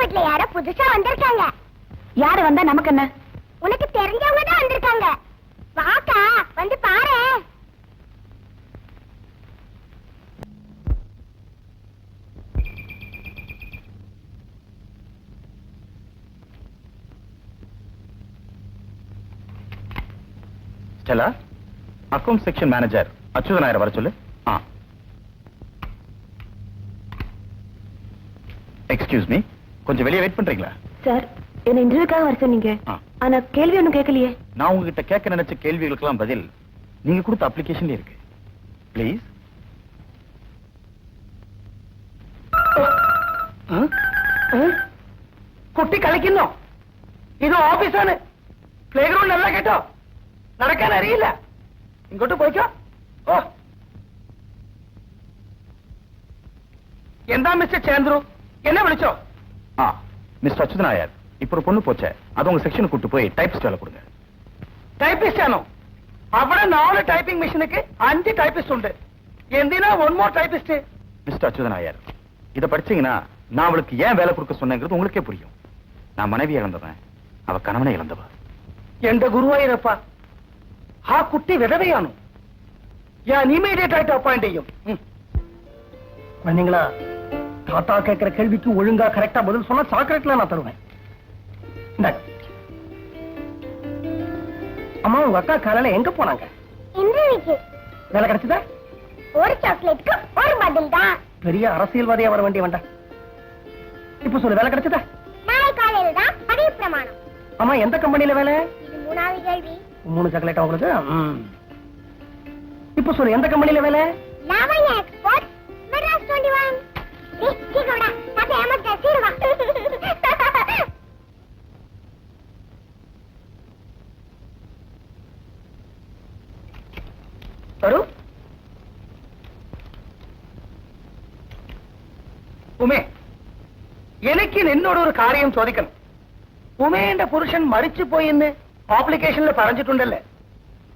வீட்டுல யாரோ புதுசா வந்திருக்காங்க. யாரு வந்தா நமக்கு என்ன? உனக்கு தெரிஞ்சவங்க தான் வந்திருக்காங்க. வாக்கா, வந்து பாரு. Stella, account section manager Achuthan Nair வர சொல்லு. எக்ஸ்கியூஸ் மீ, கொஞ்சம் வெளியே வெயிட் பண்றீங்களா? சார், என்ன இன்டர்வியூக்காக வர சொன்னீங்க. ஆனா கேள்வி ஒன்னும் கேட்கலையே. நான் உங்ககிட்ட கேட்க நினைச்ச கேள்விகளுக்கெல்லாம் பதில் நீங்க கொடுத்த அப்ளிகேஷன்ல இருக்கு. ப்ளீஸ். കുട്ടി കളിക്കുന്നു. ഇത് ഓഫീസാണ്. പ്ലേ ഗ്രൗണ്ട് അല്ല കേട്ടോ. നടക്കാൻ അറിയില്ല. ഇങ്ങോട്ട് പോയിക്കോ. ഓ, എന്താ മിസ്റ്റർ ചന്ദ്രു, എന്നെ വിളിച്ചോ? மிஸ்டர் அச்சுதன் நாயர், இப்ப ஒரு பொண்ணு போச்சே, அது உங்க செக்ஷனுக்கு கூட்டு போய் டைப்பிஸ்ட் வேலை கொடுங்க. ടൈപ്പിസ്റ്റ് ആണോ? അവിടെ 4 ടൈപ്പിംഗ് മെഷീനുக்கு 5 ടൈപ്പിസ്റ്റ് ഉണ്ട്. എന്തിനാ 1 more typist? Mister Achuthan Nair, இத படிச்சீங்கன்னா நான் அவளுக்கு ஏன் வேலை கொடுக்க சொன்னேங்கிறது உங்களுக்கே புரியும். நான் மனைவி இழந்தவன், அவ கணவனை இழந்தவ. എന്റെ ഗുരുവായൂരപ്പ, ആ കുട്ടി വിധവയാണോ? ഞാൻ ഇമീഡിയറ്റ് ആയിട്ട് അപ്പോയിന്റ് ചെയ്യും. நீங்களா தாத்தா கேட்கிற கேள்விக்கு ஒழுங்கா கரெக்டா பதில் சொன்னா சாக்லேட்ல நான் தருவேன். அம்மா, உங்க அக்கா காலையில எங்க போனாங்க? இன்டர்வியூக்கு. வேலை கிடைச்சதா? ஒரு சாக்லேட்டுக்கு ஒரு பதில் தான். பெரிய அரசியல்வாதியா வர வேண்டிய வேண்டாம். இப்ப சொல்லு, வேலை கிடைச்சதா? நாளை காலையில தான் பதவி பிரமாணம். அம்மா, எந்த கம்பெனில வேலை? இது 3வது கேள்வி. 3 சாக்லேட் உங்களுக்கு. இப்ப சொல்லு, எந்த கம்பெனில வேலை? லாவண்யா எக்ஸ்போர்ட், மெட்ராஸ் 21. சீக்கிரம்டா, நான் ஏமாத்த சீருவா. വരൂ. ഉമേ, എനിക്ക് നിന്നോട് ഒരു കാര്യം ചോദിക്കണം. ഉമേന്റെ പുരുഷൻ മരിച്ചു പോയിന്ന് ആപ്ലിക്കേഷനിൽ പറഞ്ഞിട്ടുണ്ടല്ലേ,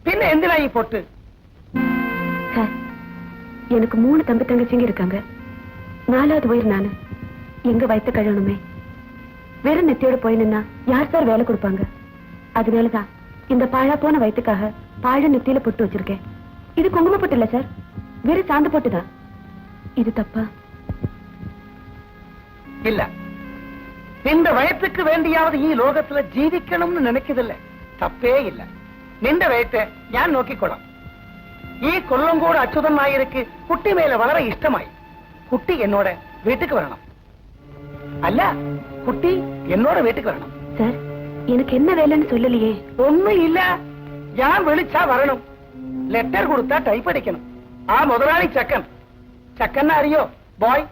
പിന്നെ എന്തിനാ ഈ പൊട്ട്? சார், எனக்கு 3 தம்பி தங்கச்சிங்க இருக்காங்க. 4வது உயிர் நானு. எங்க வயிற்று கழணுமே. வெறும் நெத்தியோட போய் நின்னா யார் சார் வேலை கொடுப்பாங்க? அதனாலதான் இந்த பாழா போன வயிற்றுக்காக பாழ நெத்தியில பொட்டு வச்சிருக்கேன். இது குங்கும பொட்டு இல்ல சார், வெறும் சாந்து பொட்டுதான். இது தப்பா? இல்ல, இந்த வயத்துக்கு வேண்டியாவது ഈ ലോകத்துல ജീവിക്കണമെന്ന് നിനക്കിതില്ല. തപ്പേ ഇല്ല. നിന്റെ വയത്തെ ഞാൻ നോക്കിക്കൊള്ളാം. ഈ കൊല്ലംകോട് അച്യുതൻ നായർക്ക് കുട്ടി മേലെ വളരെ ഇഷ്ടമായി. കുട്ടി എന്നോട് വീട്ടിക്ക് വരണം. അല്ല, കുട്ടി എന്നോട് വീട്ടിക്ക് വരണം. சார், எனக்கு என்ன வேலைன்னு சொல்லலையே. ഒന്നും ഇല്ല, ഞാൻ വിളിച്ചാ വരണം. ലെറ്റർ കൊടുത്താ ടൈപ്പ് അടിക്കണം. ആ മുതലാളി ചക്കൻ, ചക്കന്നെ അറിയോ? ബോയ്,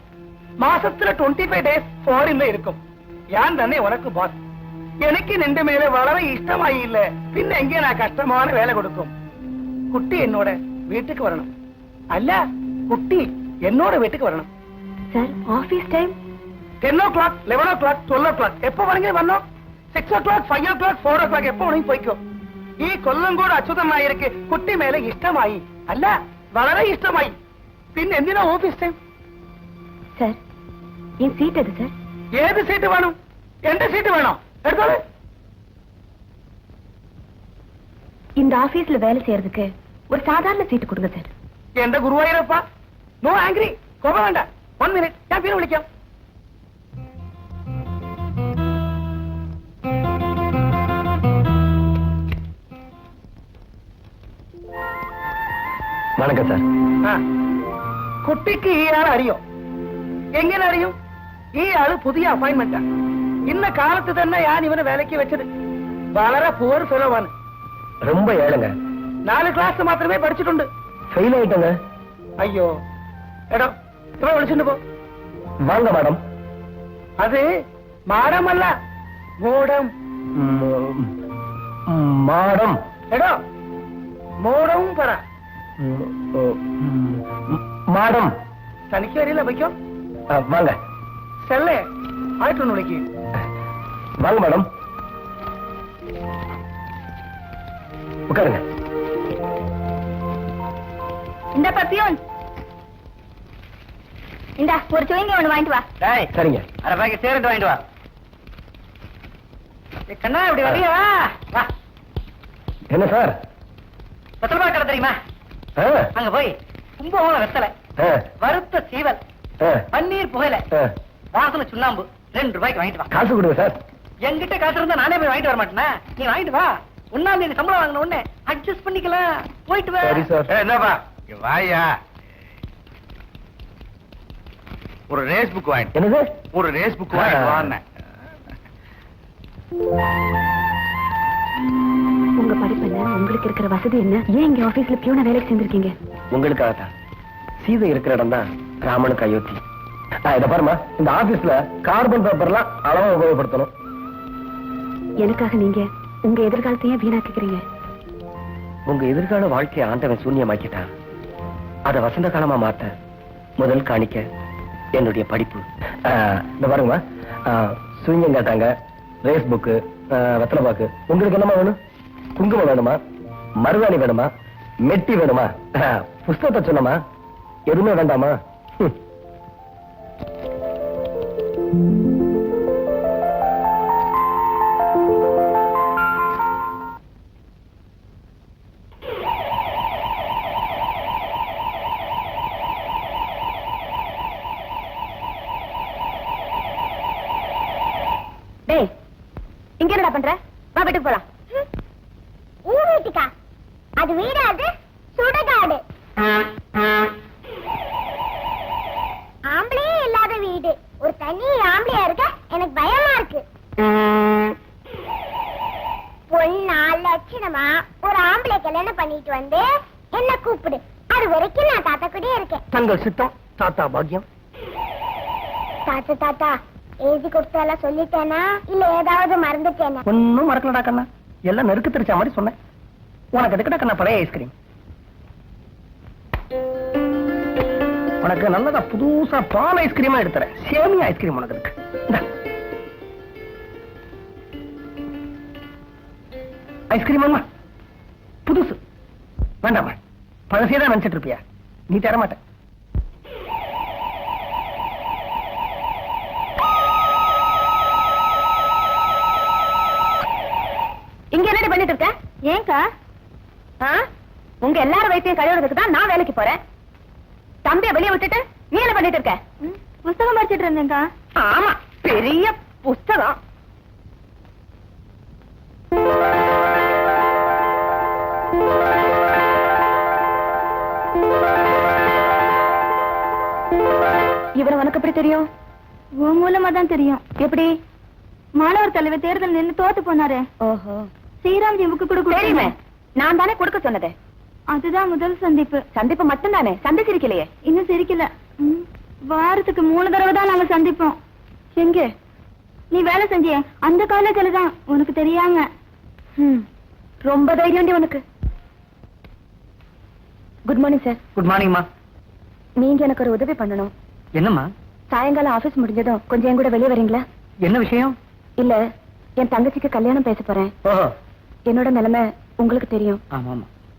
മാസത്തില് 25 days ഫോറിനിൽ ഇരിക്കും. ഞാൻ തന്നെ ഉനക്ക് ബോസ്. എനിക്ക് നിന്റെ മേലെ വളരെ ഇഷ്ടമായില്ലേ, പിന്നെ എങ്ങനെ കഷ്ടമാണ് വേല കൊടുക്കും. കുട്ടി എന്നോട് വീട്ടിക്ക് വരണം. അല്ല, കുട്ടി എന്നോട് വീട്ടിക്ക് വരണം. Sir, office time 10 o'clock, 11 o'clock, 12 o'clock எப்ப வேണമെങ്കിലും വന്നോ. 6 o'clock, 5 o'clock, 4 o'clock எப்ப வேണമെങ്കിലും പോയിക്കോ. ഈ കൊല്ലംകോട് അച്യുതൻ നായർക്ക് കുട്ടി മേലെ ഇഷ്ടമായി. അല്ല, വളരെ ഇഷ്ടമായി. പിന്നെ എന്തിനാ ഓഫീസ് ടൈം? சார், என் சீட் எது சார்? ഏത് സീറ്റ് വേണം? എന്റെ സീറ്റ് വേണോ? എടുത്തോളൂ. இந்த ஆபீஸ்ல வேலை செய்யறதுக்கு ஒரு சாதாரண சீட்டு கொடுங்க சார். എന്റെ ഗുരുവായൂരപ്പ, നോ ആംഗ്രി, കോപം വേണ്ട. 1 minute, ഞാൻ പിന്നെ വിളിക്കാം. வணக்கம் சார். കുട്ടിക്ക് ഈ ആൾ അറിയോ? എങ്ങനെ അറിയും? ഈ ആള് പുതിയ അപ്പോയിന്റ്മെന്റാ. ഇന്ന കാലത്ത് തന്നെ ഞാൻ ഇവനെ വേലയ്ക്ക് വെച്ചത്. വളരെ പൂർ ഫെലോവാണ്. ரொம்ப ஏழுங்க. 4 ക്ലാസ് മാത്രമേ പഠിച്ചിട്ടുണ്ട്. ஃபெயில் ஆயிட்டங்க. അയ്യോ, എടോ, ഇവ വിളിച്ചിട്ട് പോ. வாங்க மேடம். അത് മാഡമല്ല, മോഡം. மாடம். എടോ, മോഡവും പറ. மாடம். തനിക്ക് വരില്ല, വയ്ക്കോ. வாங்க. செல்லே, ആയിട്ടൊന്ന് വിളിക്ക്. வாங்க மேடம். உட்காருங்க. இந்த பப்பியும் இந்த ஒரு சுவங்க ஒண்ணு வாங்கிட்டு வா. சரிங்க. அரை பாக்கெட் சேரட் வாங்கிட்டு வா. கண்ணா இப்படி வரியா? வா. என்ன சார்? வெத்தலை கடை தெரியுமா? அங்க போய் கும்பகோணம் வெத்தலை, வறுத்த சீவல், பன்னீர் புகையில, வாசன சுண்ணாம்பு 2 ரூபாய்க்கு வாங்கிட்டு வா. காசு கொடுங்க சார். என்கிட்ட காசு இருந்தா நானே போய் வாங்கிட்டு வர மாட்டேனா? நீ வாங்கிட்டு வா. 1ஆம் தேதி சம்பளம் வாங்கின உடனே அட்ஜஸ்ட் பண்ணிக்கலாம். போயிட்டு வா. சரி சார். என்னப்பா வாயா, ஒரு ரேஸ் புக் வாங்கிட்டு. என்னது? ஒரு ரேஸ் புக் வாங்கிட்டு வாங்க. உங்க படிப்பு என்ன, உங்களுக்கு இருக்கிற வசதி என்ன, ஏன் இங்க ஆபீஸ்ல பியூனா வேலைக்கு சேர்ந்திருக்கீங்க? உங்களுக்காகத்தான். சீதை இருக்கிற இடம் தான் ராமனுக்கு அயோத்தி. இத பாருமா, இந்த ஆபீஸ்ல கார்பன் பேப்பர்லாம் அளவா உபயோகப்படுத்தணும். எனக்காக நீங்க உங்க எதிர்காலத்தையே வீணாக்குறீங்க. உங்க எதிர்கால வாழ்க்கையை ஆண்டவன் சூன்யமாக்கிட்டான். அத வசந்த காலமா மாத்த முதல் காணிக்க என்னுடைய படிப்பு. இந்த பாருங்கம்மா, சூன்யம் கேட்டாங்க, ரேஸ் புக்கு, வெத்தலை பாக்கு. உங்களுக்கு என்னமா வேணும்? குங்குமம் வேணுமா? மருதாணி வேணுமா? மெட்டி வேணுமா? புஸ்தகத்தை சொன்னமா? எதுவுமே வேண்டாமா? டேய், இங்க என்னடா பண்ற? வா வீட்டுக்கு போலாம். உன் வீட்டுக்கா? அது வீடாது, சுடுகாடு. ஆம்பளையே இல்லாத வீடு. ஒரு தனி ஆம்பளையா இருக்க எனக்கு பயமா இருக்கு. பொண்ணா லட்சணமா ஒரு ஆம்பளை கல்யாணம் பண்ணிட்டு வந்து என்ன கூப்பிடு. அது வரைக்கும் நான் தாத்தா கூடயே இருக்கேன். தங்கள் சித்தம் தாத்தா பாக்கியம். தாத்தா தாத்தா எழுதி கொடுத்தால சொல்லிட்டேனா இல்ல ஏதாவது மறந்துட்டேனா? ஒன்னும் மறக்கலடா கண்ணா, எல்லாம் நெருக்கு தெரிச்ச மாதிரி சொன்னேன். உனக்கு எதுக்கடா கண்ணா பழைய ஐஸ்கிரீம்? உனக்கு நல்லதா புதுசா பால் ஐஸ்கிரீமா எடுத்துறேன். சேமியா ஐஸ்கிரீம் உனக்கு இருக்கு. ஐஸ்கிரீம் அம்மா புதுசு வேண்டாமா? பழசேதான் நினைச்சிட்டு இருப்பியா? நீ தர மாட்டேன். இங்க என்னடி பண்ணிட்டு இருக்க? ஏங்கா? உங்க எல்லாரும் வைத்தியம் கழுவுறதுக்கு தான் நான் வேலைக்கு போறேன். தம்பிய வெளியே விட்டுட்டு நீ என்ன பண்ணிட்டு இருக்க? புஸ்தகம் படிச்சிட்டு இருந்தேங்கா. ஆமா, பெரிய புஸ்தகம். இவரை உனக்கு எப்படி தெரியும்? உன் மூலமா தான் தெரியும். எப்படி? மாணவர் தலைவர் தேர்தல் நின்று தோத்து போனாரு. ஓஹோ, ஸ்ரீராம்ஜி புக்கு கொடுக்க தெரியுமே. நான் தானே கொடுக்க சொன்னது. அதுதான் முதல் சந்திப்பு. சந்திப்பு மட்டும் தானே, சந்தை சிரிக்கலையே? இன்னும் சிரிக்கல. வாரத்துக்கு 3 தடவை தான் நாங்க சந்திப்போம். எங்க நீ வேலை செஞ்சிய அந்த காலேஜ்ல தான், உனக்கு தெரியாம. ரொம்ப தைரியம் உனக்கு. Good morning sir. குட் மார்னிங்மா. நீங்க எனக்கு ஒரு உதவி பண்ணணும். என்னம்மா? சாயங்காலம் ஆபீஸ் முடிஞ்சதும் கொஞ்சம் என் கூட வெளியே வரீங்களா? என்ன விஷயம்? இல்ல, என் தங்கச்சிக்கு கல்யாணம் பேச போறேன். என்னோட நிலைமை உங்களுக்கு தெரியும்.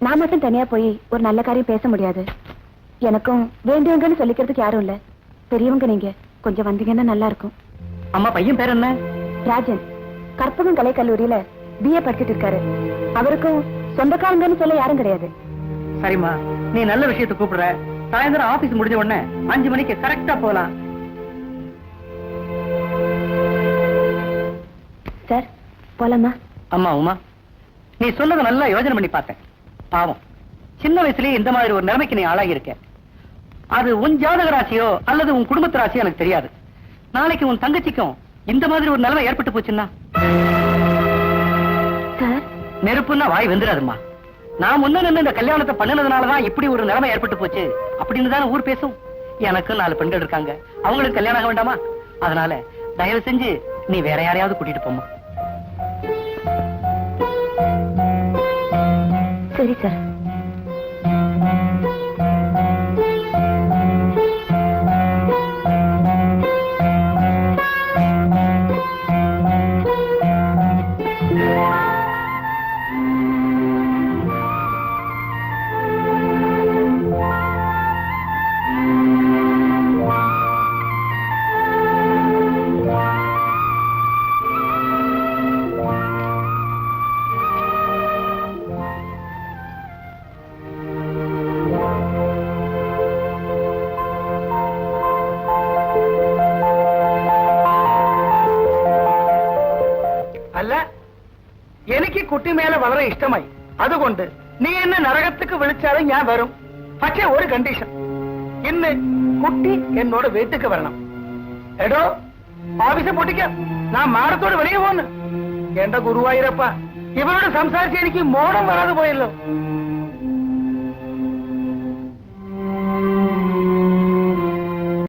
நான் மட்டும் தனியா போய் ஒரு நல்ல காரியம் பேச முடியாது. எனக்கும் வேண்டியவங்கன்னு சொல்லிக்கிறதுக்கு யாரும் இல்ல. பெரியவங்க நீங்க கொஞ்சம் வந்தீங்கன்னா நல்லா இருக்கும். அம்மா, பையன் பேர் என்ன? ராஜன். கற்பகம் கலை கல்லூரியில BA படிச்சிட்டு இருக்காரு. அவருக்கும் சொந்தக்காரங்கன்னு சொல்ல யாரும் கிடையாது. சரிம்மா, நீ நல்ல விஷயத்தை கூப்பிடுற. சாயந்தரம் ஆபீஸ் முடிஞ்ச உடனே 5 மணிக்கு கரெக்டா போலாம். சார், போலாமா? அம்மா உமா, நீ சொன்னதை நல்லா யோசனை பண்ணி பார்த்தேன். பாவம், சின்ன வயசுலயே இந்த மாதிரி ஒரு நிலைமைக்கு நீ ஆளாகி இருக்க. அது உன் ஜாதக ராசியோ அல்லது உன் குடும்பத்து ராசியோ எனக்கு தெரியாது. நாளைக்கு உன் தங்கச்சிக்கும் இந்த மாதிரி ஒரு நிலைமை ஏற்பட்டு போச்சுன்னா சார், நெருப்புன்னா வாய் வெந்துடாதுமா. நான் முன்ன நின்று இந்த கல்யாணத்தை பண்ணினதுனாலதான் இப்படி ஒரு நிலைமை ஏற்பட்டு போச்சு அப்படின்னு தானே ஊர் பேசும். எனக்கு 4 பெண்கள் இருக்காங்க, அவங்களுக்கு கல்யாணம் ஆக வேண்டாமா? அதனால தயவு செஞ்சு நீ வேற யாரையாவது கூட்டிட்டு போமா. சரி சார். എനിക്ക് കുട്ടി മേലെ വളരെ ഇഷ്ടമായി. അതുകൊണ്ട് നീ എന്നെ നരകത്തേക്ക് വിളിച്ചാലും ഞാൻ വരും. പക്ഷെ ഒരു കണ്ടീഷൻ, ഇന്ന് കുട്ടി എന്നോട് വീട്ടിലേക്ക് വരണം. എടോ ഓഫീസ് പൊട്ടിക്കാം, ഞാൻ മാടത്തോട് വെളിയെ പോന്ന്. എന്റെ ഗുരുവായൂരപ്പ, ഇവരോട് സംസാരിച്ച് എനിക്ക് മോഡം വരാതെ പോയല്ലോ.